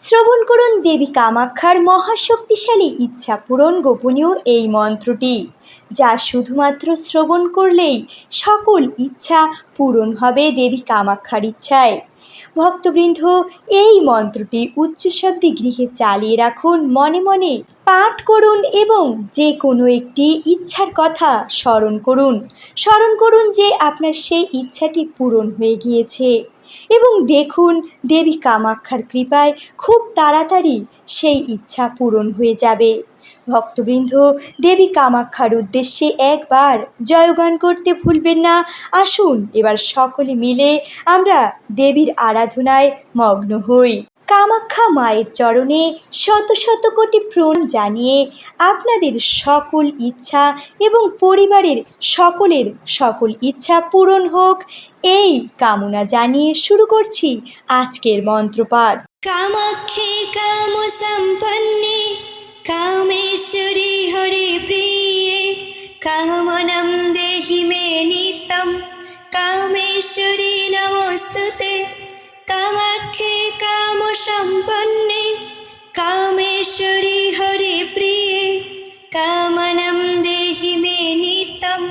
শ্রবণ করুন দেবী কামাক্ষার মহাশক্তিশালী ইচ্ছা পূরণ গোপনীয় এই মন্ত্রটি, যা শুধুমাত্র শ্রবণ করলেই সকল ইচ্ছা পূরণ হবে দেবী কামাক্ষার ইচ্ছায়। ভক্তবৃন্দ, এই মন্ত্রটি উচ্চশব্দে গৃহে চালিয়ে রাখুন, মনে মনে পাঠ করুন এবং যে কোনো একটি ইচ্ছার কথা স্মরণ করুন যে আপনার সেই ইচ্ছাটি পূরণ হয়ে গিয়েছে এবং দেখুন দেবী কামাক্ষার কৃপায় খুব তাড়াতাড়ি সেই ইচ্ছা পূরণ হয়ে যাবে। ভক্তবৃন্দ, দেবী কামাক্ষার উদ্দেশ্যে একবার জয়গান করতে ভুলবেন না। আসুন এবার সকলে মিলে আমরা দেবীর আরাধনায় মগ্ন হই। কামাক্ষা মায়ের চরণে শত শত কোটি প্রণাম জানিয়ে আপনাদের সকল ইচ্ছা এবং পরিবারের সকলের সকল ইচ্ছা পূরণ হোক, এই কামনা জানিয়ে শুরু করছি আজকের মন্ত্রপাঠ। কামাক্ষী কাম সম্পন্নে কামেশ্বরী হরে প্রিয়ে কামনম দেহি মে নিত্যম কামেশ্বরী নমস্তুতে। কামাক্ষী কাম সম্পন্নে কামেশ্বরী হরে প্রিয়ে কামনম দেহি মে নিত্যম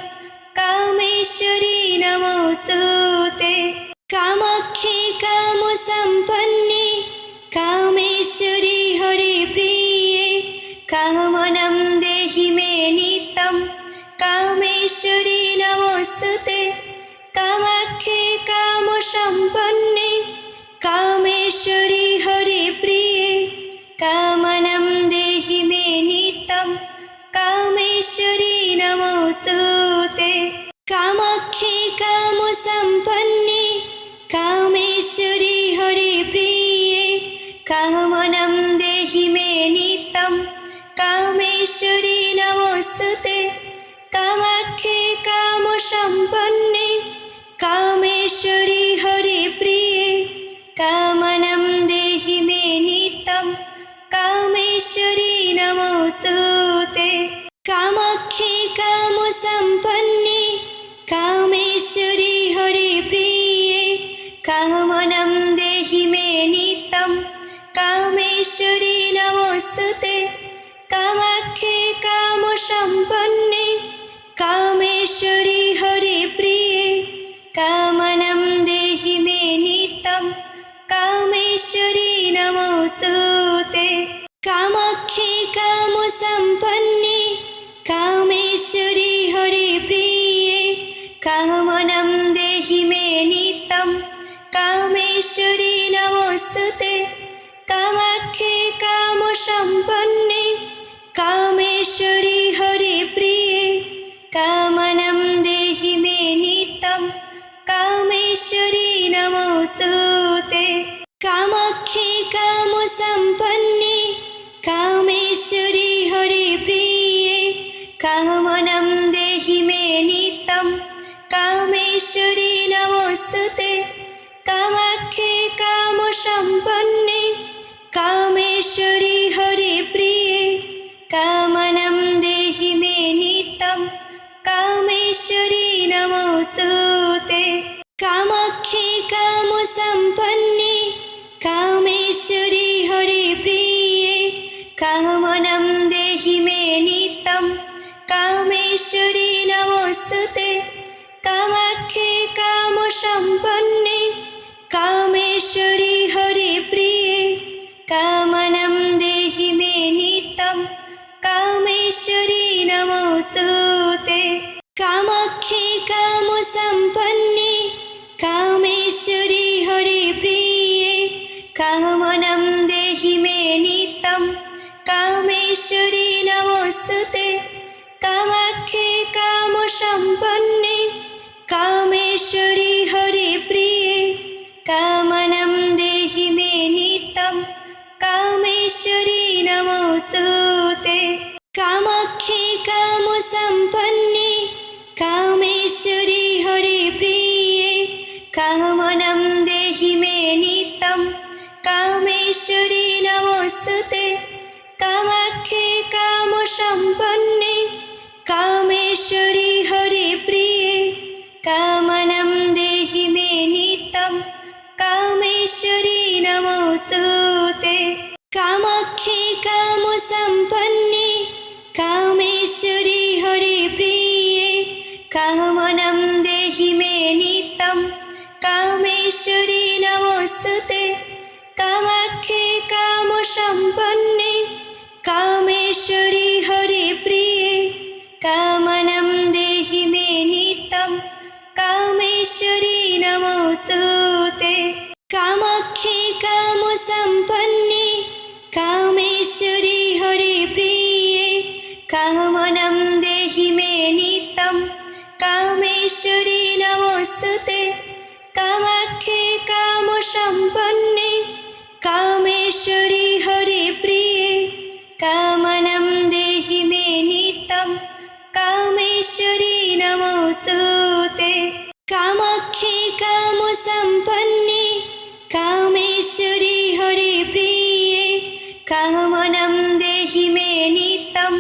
কামেশ্বরী নমস্তুতে। কামাক্ষী কাম সম্পন্নে কামেশ্বরী হরে প্রিয়ে কামনম দেহি মে নিত্যম কামেশ্বরী নমস্তুতে। কামাক্ষী কাম সম্পন্নে কামেশ্বরী হরে প্রিয়ে কামনম দেহি মে নিত্যম কামেশ্বরী নমস্তুতে। কামাক্ষী কাম সম্পন্নে কামেশ্বরী হরে প্রিয়ে কামনম দেহি মে নিত্যম কামেশ্বরী নমস্তুতে। কামাক্ষী কাম সম্পন্নে কামেশ্বরী হরে প্রিয়ে কামনম দেহি মে নিত্যম কামেশ্বরী নমস্তুতে। কামাক্ষী কাম সম্পন্নে কামেশ্বরী হরে প্রিয়ে কামনম দেহি মে নিত্যম কামেশ্বরী নমস্তুতে। কামাক্ষী কাম সম্পন্নে কামেশ্বরী হরে প্রিয়ে কামনম দেহি মে নিত্যম কামেশ্বরী নমস্তুতে। কামাক্ষী কাম সম্পন্নে কামেশ্বরী হরে প্রিয়ে কামনম দেহি মে নিত্যম কামেশ্বরী নমস্তুতে। কামাক্ষী কাম সম্পন্নে কামেশ্বরী হরে প্রিয়ে কামনম দেহি মে নিত্যম কামেশ্বরী নমস্তুতে। কামাক্ষী কাম সম্পন্নে কামেশ্বরী হরে প্রিয়ে কামনম দেহি মে নিত্যম কামেশ্বরী নমস্তুতে। কামাক্ষী কাম সম্পন্নে কামেশ্বরী হরে প্রিয়ে কামনম দেহি মে নিত্যম কামেশ্বরী নমস্তুতে। কামাক্ষী কাম সম্পন্নে কামেশ্বরী হরে প্রিয়ে কামনম দেহি মে নিত্যম কামেশ্বরী নমস্তুতে। কামাক্ষী কাম সম্পন্নে কামেশ্বরী হরে প্রিয়ে কামনম দেহি মে নিত্যম কামেশ্বরী নমস্তুতে। কামাক্ষী কাম সম্পন্নে কামেশ্বরী হরে প্রিয়ে কামনম দেহি মে নিত্যম কামেশ্বরী নমস্তুতে। কামাক্ষী কাম সম্পন্নে কামেশ্বরী হরে প্রিয়ে কামনম দেহি মে নিত্যম কামেশ্বরী নমস্তুতে। কামাক্ষী কাম সম্পন্নে কামেশ্বরী হরে প্রিয়ে কামনম দেহি মে নিত্যম কামেশ্বরী নমস্তুতে। কামাক্ষী কাম সম্পন্নে কামেশ্বরী হরে প্রিয়ে কামনম দেহি মে নিত্যম কামেশ্বরী নমস্তুতে। कामसम्पन्ने कामेश्वरी हरिप्रिये कामनं देहि मे नित्यं कामेश्वरी नमोऽस्तुते कामाख्ये कामसम्पन्ने कामेश्वरी हरिप्रिये कामनं देहि मे नित्यं कामेश्वरी नमोऽस्तुते कामाख्ये कामसम्पन्ने कामेश्वरी हरिप्रिये कामनं देहि मे नित्यं कामेश्वरी नमोऽस्तुते कामाख्ये कामसम्पन्ने कामेश्वरी हरिप्रिये कामनं देहि मे नित्यं कामेश्वरी नमोऽस्तुते कामाख्ये कामसम्पन्ने कामेश्वरी हरिप्रिये कामनं देहि मे नित्यं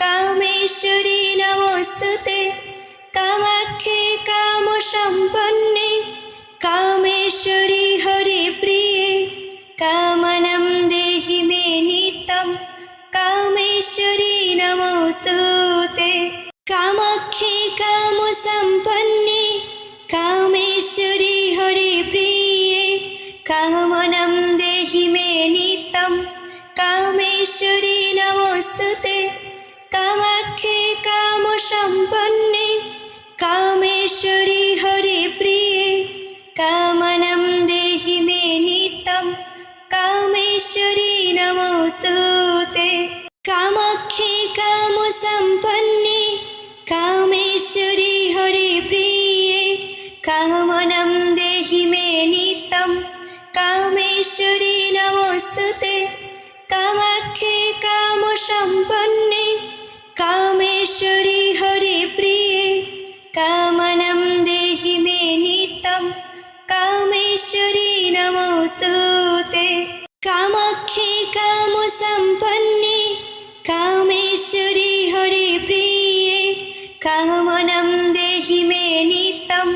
कामेश्वरी नमोऽस्तुते कामाख्ये कामसम्पन्ने कामेश्वरी हरिप्रिये कामनं देहि मे नित्यं कामेश्वरी नमोऽस्तुते कामाख्ये कामसम्पन्ने कामेश्वरी हरिप्रिये कामनं देहि मे नित्यं कामेश्वरी नमोऽस्तुते कामाख्ये कामसम्पन्ने कामेश्वरी हरिप्रिये कामनं देहि मे नित्यं कामेश्वरी नमोऽस्तुते कामाख्ये कामसम्पन्ने कामेश्वरी हरिप्रिये कामनं देहि मे नित्यं कामेश्वरी नमोऽस्तुते कामाख्ये कामसम्पन्ने कामेश्वरी हरिप्रिये कामनं देहि मे नित्यं कामेश्वरी नमोऽस्तुते कामाख्ये कामसम्पन्ने कामेश्वरी हरिप्रिये कामनं देहि मे नित्यं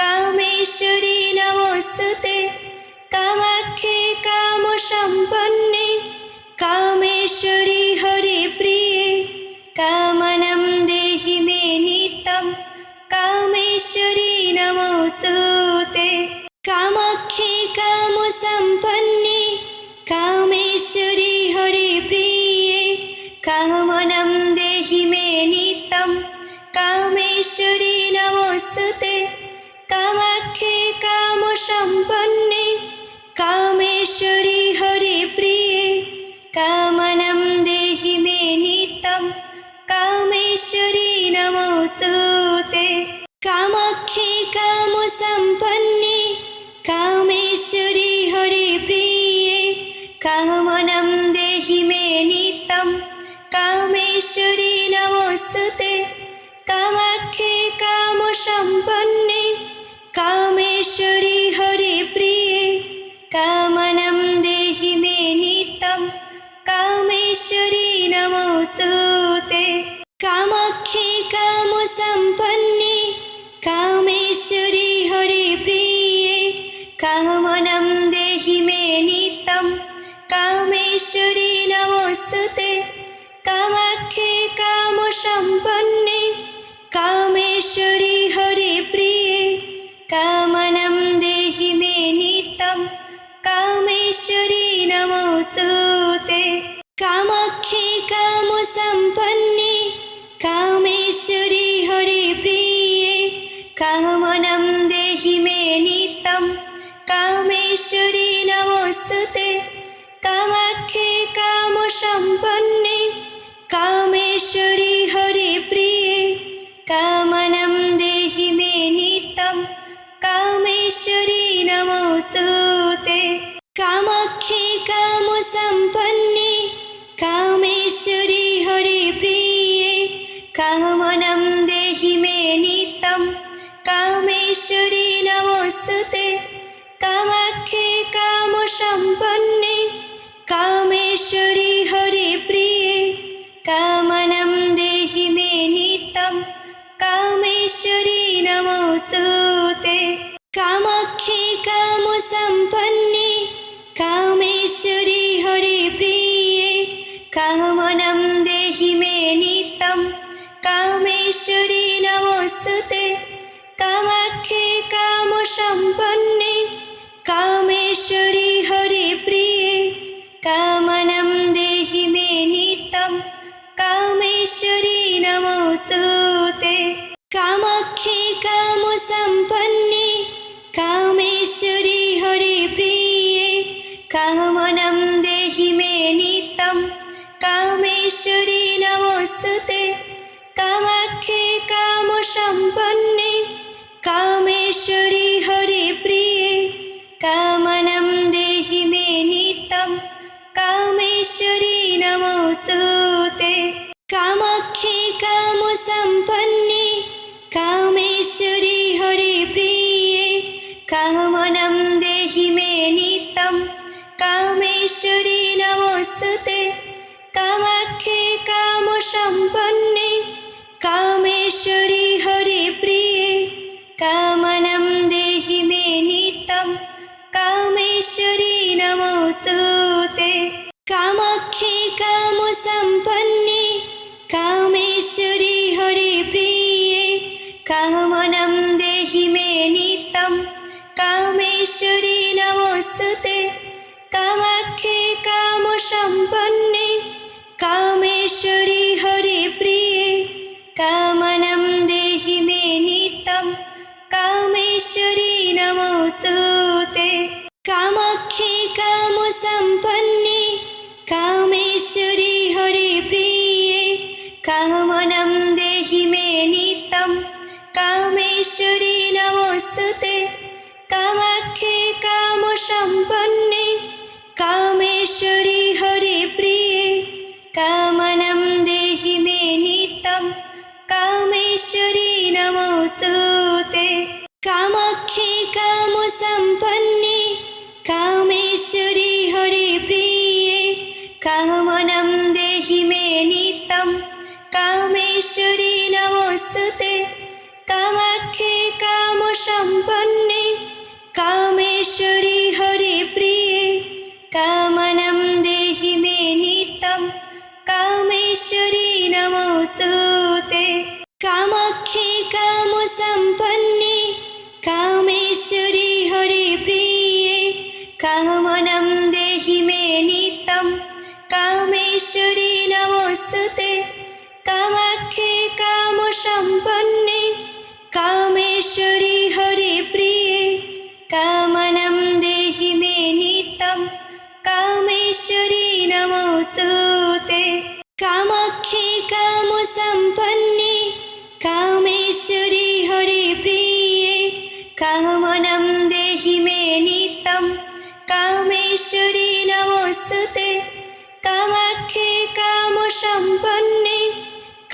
कामेश्वरी नमोऽस्तुते कामाख्ये कामसम्पन्ने कामेश्वरी हरिप्रिये कामनं देहि मे नित्यं कामेश्वरी नमोऽस्तुते कामाख्ये कामसम्पन्ने कामेश्वरी हरिप्रिये कामनं देहि मे नित्यं कामेश्वरी नमोऽस्तुते कामाख्ये कामसम्पन्ने कामेश्वरी हरिप्रिये कामनं देहि मे नित्यं कामेश्वरी नमोऽस्तुते कामाख्ये कामसम्पन्ने कामेश्वरी हरिप्रिये कामनं देहि मे नित्यं कामेश्वरी नमोऽस्तुते कामाख्ये कामसम्पन्ने कामेश्वरी हरिप्रिये कामनं देहि मे नित्यं कामेश्वरी नमोऽस्तुते कामाख्ये कामसम्पन्ने कामेश्वरी हरिप्रिये कामनं देहि मे नित्यं कामेश्वरी नमोऽस्तुते कामाख्ये कामसम्पन्ने कामेश्वरी हरिप्रिये कामनं देहि मे नित्यं कामेश्वरी नमोऽस्तुते कामाख्ये कामसम्पन्ने कामेश्वरी हरिप्रिये कामनं देहि मे नित्यं कामेश्वरी नमोऽस्तुते कामाख्ये कामसम्पन्ने कामेश्वरी हरिप्रिये कामनं देहि मे नित्यं कामेश्वरी नमोऽस्तुते कामाख्ये कामसम्पन्ने कामेश्वरी हरिप्रिये कामनं देहि मे नित्यं कामेश्वरी नमोऽस्तुते कामाख्ये कामसम्पन्ने कामेश्वरी हरिप्रिये कामनं देहि मे नित्यं कामेश्वरी नमोऽस्तुते कामाख्ये कामसम्पन्ने कामेश्वरी हरिप्रिये देहि मे नित्यं कामेश्वरी नमोऽस्तुते कामाख्ये कामसम्पन्ने कामेश्वरी हरिप्रिये कामनं देहि मे नित्यं कामेश्वरी नमोऽस्तुते कामाख्ये कामसम्पन्ने कामेश्वरी हरिप्रिये कामनं देहि मे नित्यं कामेश्वरी नमोऽस्तुते कामाख्ये कामसम्पन्ने कामेश्वरी हरिप्रिये कामनं देहि मे नित्यं कामेश्वरी नमोऽस्तुते कामाख्ये कामसम्पन्ने कामेश्वरी हरिप्रिये कामनं देहि मे नित्यं कामेश्वरी नमोऽस्तुते कामाख्ये कामसम्पन्ने कामेश्वरी हरिप्रिये कामनं देहि मे नित्यं कामेश्वरी नमोऽस्तुते कामाख्ये कामसम्पन्ने कामेश्वरी हरिप्रिये कामनं देहि मे नित्यं कामेश्वरी नमोऽस्तुते कामाख्ये कामसम्पन्ने कामेश्वरी हरिप्रिये कामनं देहि मे नित्यं कामेश्वरी नमोऽस्तुते कामाख्ये कामसम्पन्ने कामेश्वरी हरिप्रिये कामनं देहि मे नित्यं कामेश्वरी नमोऽस्तुते कामाख्ये कामसम्पन्ने कामेश्वरी हरिप्रिये कामनं देहि मे नित्यं कामेश्वरी नमोऽस्तुते कामाख्ये कामसम्पन्ने कामेश्वरी हरिप्रिये कामनं देहि मे नित्यं कामेश्वरी नमोऽस्तुते कामाख्ये कामसम्पन्ने कामेश्वरी हरिप्रिये कामनं देहि मे नित्यं कामेश्वरी नमोऽस्तुते कामाख्ये कामसम्पन्ने कामेश्वरी हरिप्रिये कामनं देहि मे नित्यं कामेश्वरी नमोऽस्तुते कामाख्ये कामसम्पन्ने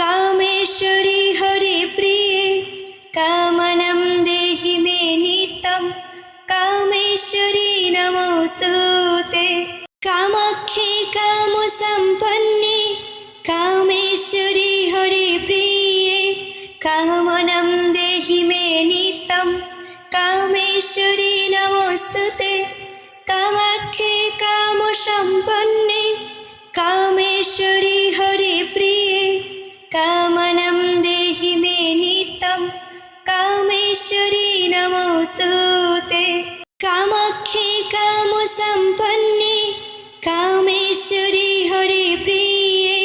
कामेश्वरी हरिप्रिये कामनं देहि मे नित्यं कामेश्वरी नमोऽस्तुते कामाख्ये कामसम्पन्ने कामेश्वरी हरिप्रिये कामनं देहि मे नित्यं कामेश्वरी नमोऽस्तुते कामाख्ये कामसम्पन्ने कामेश्वरी हरिप्रिये कामनं देहि मे नित्यं कामेश्वरी नमोऽस्तुते कामाख्ये कामसम्पन्ने कामेश्वरी हरिप्रिये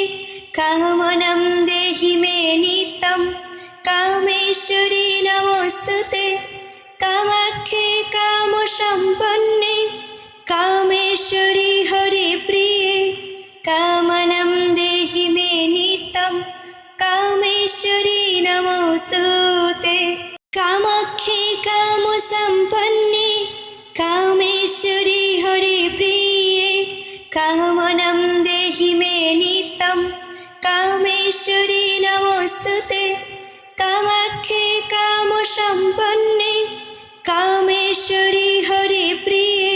कामनं देहि मे नित्यं कामेश्वरी नमोऽस्तुते कामाख्ये कामसम्पन्ने कामेश्वरी हरिप्रिये कामनं देहि मे नित्यं कामेश्वरी नमोऽस्तुते कामाख्ये कामसम्पन्ने कामेश्वरी हरिप्रिये कामनं देहि मे नित्यं कामेश्वरी नमोऽस्तुते कामाख्ये कामसम्पन्ने कामेश्वरी हरिप्रिये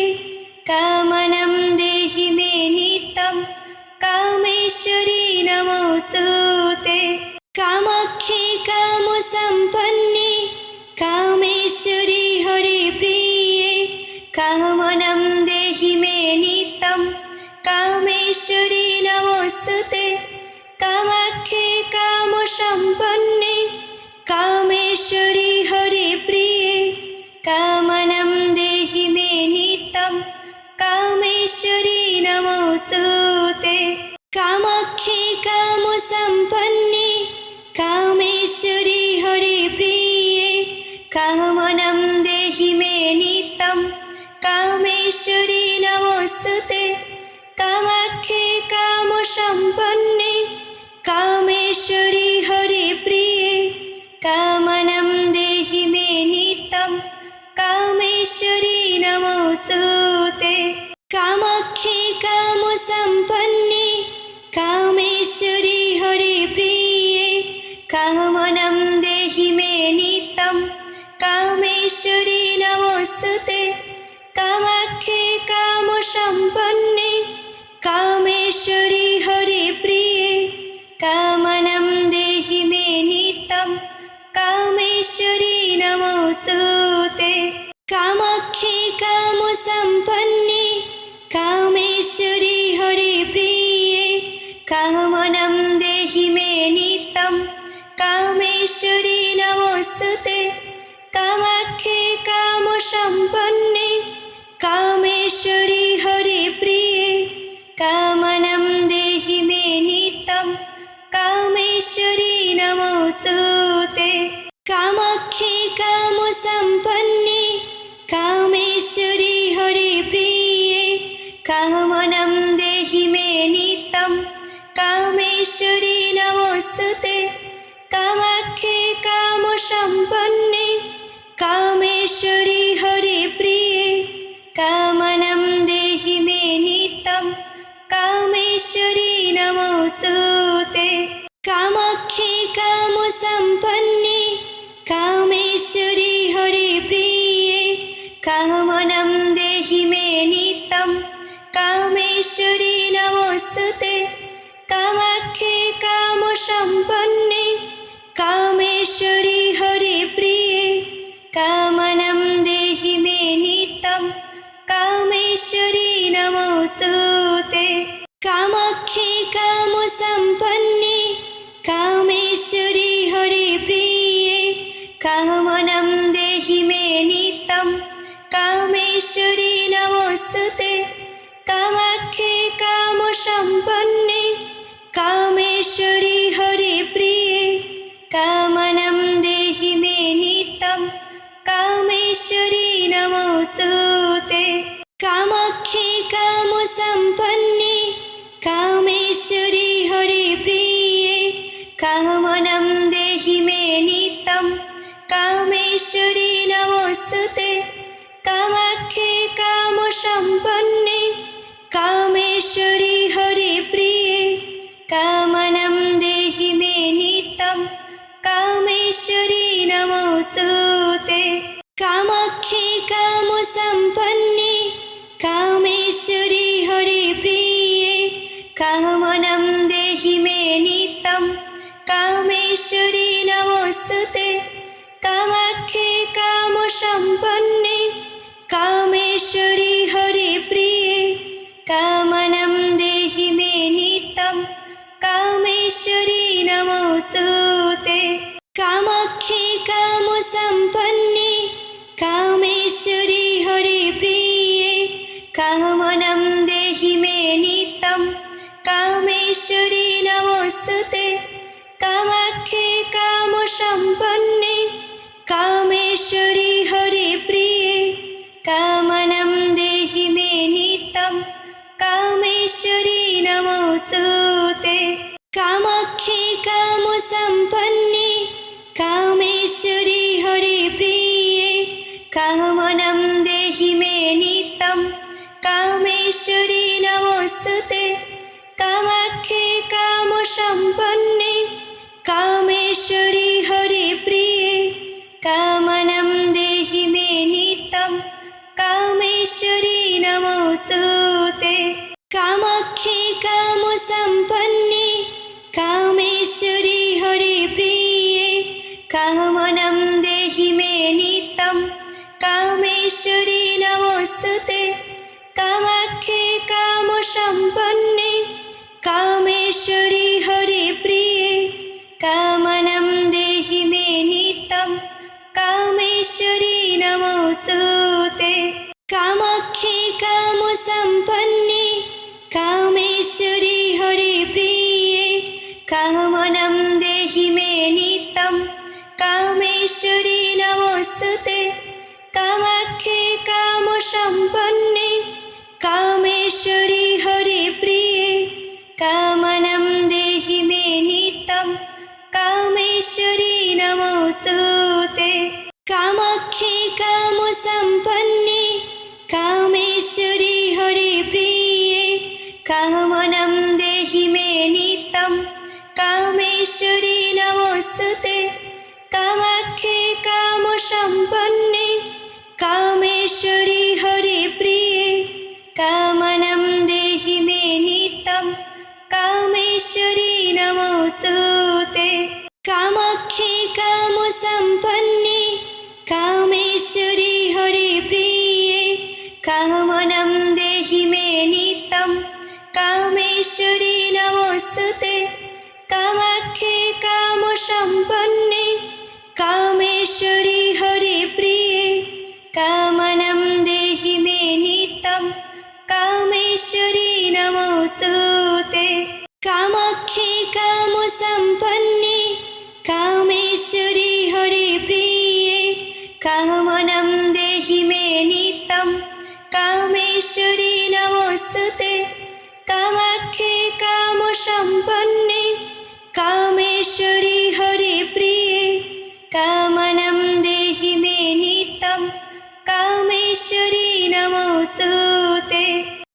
कामनं देहि मे नित्यं कामेश्वरी नमोऽस्तुते कामाख्ये कामसम्पन्ने कामेश्वरी हरिप्रिये कामनं देहि मे नित्यं कामेश्वरी नमोऽस्तुते कामाख्ये कामसम्पन्ने कामेश्वरी हरिप्रिये कामनं देहि मे नित्यं कामेश्वरी नमोऽस्तुते कामाख्ये कामसम्पन्ने कामेश्वरी हरिप्रिये कामनं देहि मे नित्यं कामेश्वरी नमोऽस्तुते कामसम्पन्ने कामेश्वरी हरिप्रिये कामनं देहि मे नित्यं कामेश्वरी नमोऽस्तुते कामाख्ये कामसम्पन्ने कामेश्वरी हरिप्रिये कामनं देहि मे नित्यं कामेश्वरी नमोऽस्तुते कामाख्ये कामसम्पन्ने कामेश्वरी हरिप्रिये कामनं देहि मे नित्यं कामेश्वरी नमोऽस्तुते कामाख्ये कामसम्पन्ने कामेश्वरी हरिप्रिये कामनं देहि मे नित्यं कामेश्वरी नमोऽस्तुते कामाख्ये कामसम्पन्ने कामेश्वरी हरिप्रिये कामनं देहि मे नित्यं कामेश्वरी नमोऽस्तुते कामाख्ये कामसम्पन्ने कामेश्वरी हरिप्रिये कामनं देहि मे नित्यं कामेश्वरी नमोऽस्तुते कामाख्ये कामसम्पन्ने कामेश्वरी हरिप्रिये कामनं देहि मे नित्यं कामेश्वरी नमोऽस्तुते कामाख्ये कामसम्पन्ने कामेश्वरी हरिप्रिये कामनं देहि मे नित्यं कामेश्वरी नमोऽस्तुते कामाख्ये कामसम्पन्ने कामेश्वरी हरिप्रिये कामनं देहि मे नित्यं कामेश्वरी नमोऽस्तुते कामाख्ये कामसम्पन्ने कामेश्वरी हरिप्रिये कामनं देहि मे नित्यं कामेश्वरी नमोऽस्तुते कामाख्ये कामसम्पन्ने कामेश्वरी हरिप्रिये कामनं देहि मे नित्यं कामेश्वरी नमोऽस्तुते कामाख्ये कामसम्पन्ने कामेश्वरी हरिप्रिये कामनं देहि मे नित्यं कामेश्वरी नमोऽस्तुते कामाख्ये कामसम्पन्ने कामेश्वरी हरिप्रिये कामनं देहि मे नित्यं कामेश्वरी नमोऽस्तुते कामाख्ये कामसम्पन्ने कामेश्वरी हरिप्रिये कामनं देहि मे नित्यं कामेश्वरी नमोऽस्तुते कामाख्ये कामसम्पन्ने कामेश्वरी हरिप्रिये कामनं देहि मे नित्यं कामेश्वरी नमोऽस्तुते कामाख्ये कामसम्पन्ने कामेश्वरी हरिप्रिये कामनं देहि मे नित्यं कामेश्वरी नमोऽस्तुते कामाख्ये कामसम्पन्ने कामेश्वरी हरिप्रिये कामनं देहि मे नित्यं कामेश्वरी नमोऽस्तुते कामाख्ये कामसम्पन्ने कामेश्वरी हरिप्रिये कामनं देहि मे नित्यं कामेश्वरी नमोऽस्तुते कामाख्ये कामसम्पन्ने कामेश्वरी हरिप्रिये कामनं देहि मे नित्यं कामेश्वरी नमोऽस्तुते कामाख्ये कामसम्पन्ने कामेश्वरी हरिप्रिये कामनं देहि मे नित्यं कामेश्वरी नमोऽस्तुते कामाख्ये कामसम्पन्ने कामेश्वरी हरिप्रिये कामनं देहि मे नित्यं कामेश्वरी नमोऽस्तुते कामाख्ये कामसम्पन्ने कामेश्वरी हरिप्रिये कामनं देहि मे नित्यं कामेश्वरी नमोऽस्तुते कामाख्ये कामसम्पन्ने कामेश्वरी हरिप्रिये कामनं देहि मे नित्यं कामेश्वरी नमोऽस्तुते कामाख्ये कामसम्पन्ने कामेश्वरी हरिप्रिये कामनं देहि मे नित्यं कामेश्वरी नमोऽस्तुते कामाख्ये कामसम्पन्ने कामेश्वरी हरिप्रिये कामनं देहि मे नित्यं कामेश्वरी